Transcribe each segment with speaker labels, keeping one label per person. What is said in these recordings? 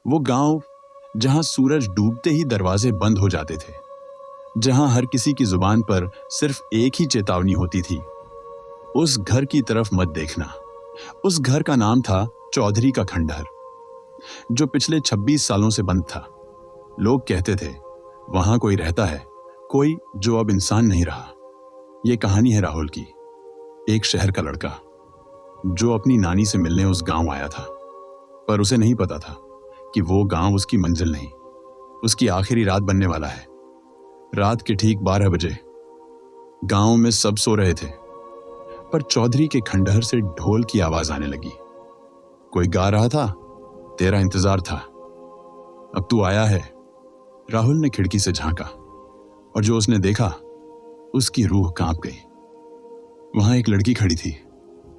Speaker 1: वो गांव जहां सूरज डूबते ही दरवाजे बंद हो जाते थे, जहां हर किसी की जुबान पर सिर्फ एक ही चेतावनी होती थी, उस घर की तरफ मत देखना। उस घर का नाम था चौधरी का खंडहर, जो पिछले 26 सालों से बंद था। लोग कहते थे वहां कोई रहता है, कोई जो अब इंसान नहीं रहा। ये कहानी है राहुल की, एक शहर का लड़का जो अपनी नानी से मिलने उस गांव आया था, पर उसे नहीं पता था कि वो गांव उसकी मंजिल नहीं, उसकी आखिरी रात बनने वाला है। रात के ठीक 12 बजे गांव में सब सो रहे थे, पर चौधरी के खंडहर से ढोल की आवाज आने लगी। कोई गा रहा था, तेरा इंतजार था, अब तू आया है। राहुल ने खिड़की से झांका और जो उसने देखा, उसकी रूह कांप गई। वहां एक लड़की खड़ी थी,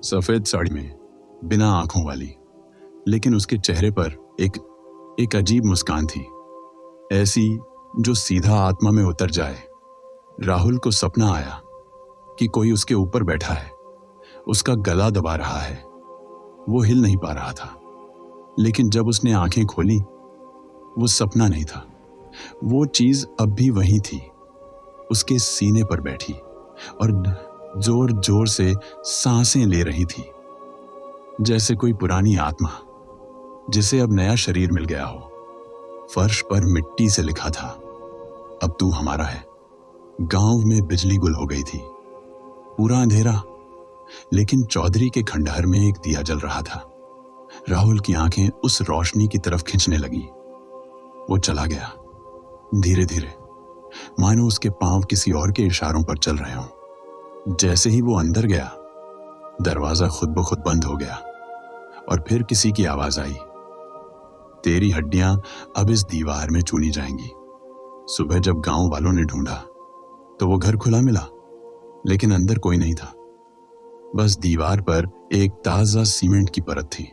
Speaker 1: सफेद साड़ी में, बिना आंखों वाली, लेकिन उसके चेहरे पर एक अजीब मुस्कान थी, ऐसी जो सीधा आत्मा में उतर जाए। राहुल को सपना आया कि कोई उसके ऊपर बैठा है, उसका गला दबा रहा है। वो हिल नहीं पा रहा था, लेकिन जब उसने आंखें खोली, वो सपना नहीं था, वो चीज अब भी वही थी, उसके सीने पर बैठी और जोर जोर से सांसें ले रही थी, जैसे कोई पुरानी आत्मा जिसे अब नया शरीर मिल गया हो। फर्श पर मिट्टी से लिखा था, अब तू हमारा है। गांव में बिजली गुल हो गई थी, पूरा अंधेरा, लेकिन चौधरी के खंडहर में एक दिया जल रहा था। राहुल की आंखें उस रोशनी की तरफ खींचने लगी। वो चला गया, धीरे धीरे, मानो उसके पांव किसी और के इशारों पर चल रहे हों। जैसे ही वो अंदर गया, दरवाजा खुद ब खुद बंद हो गया और फिर किसी की आवाज आई, तेरी हड्डियां अब इस दीवार में चुनी जाएंगी। सुबह जब गांव वालों ने ढूंढा तो वो घर खुला मिला, लेकिन अंदर कोई नहीं था। बस दीवार पर एक ताजा सीमेंट की परत थी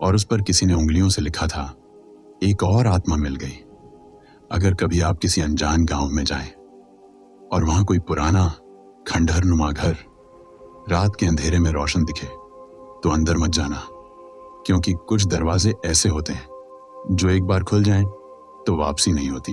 Speaker 1: और उस पर किसी ने उंगलियों से लिखा था, एक और आत्मा मिल गई। अगर कभी आप किसी अनजान गांव में जाएं और वहां कोई पुराना खंडहर नुमा घर रात के अंधेरे में रोशन दिखे, तो अंदर मत जाना, क्योंकि कुछ दरवाजे ऐसे होते हैं जो एक बार खुल जाएं तो वापसी नहीं होती।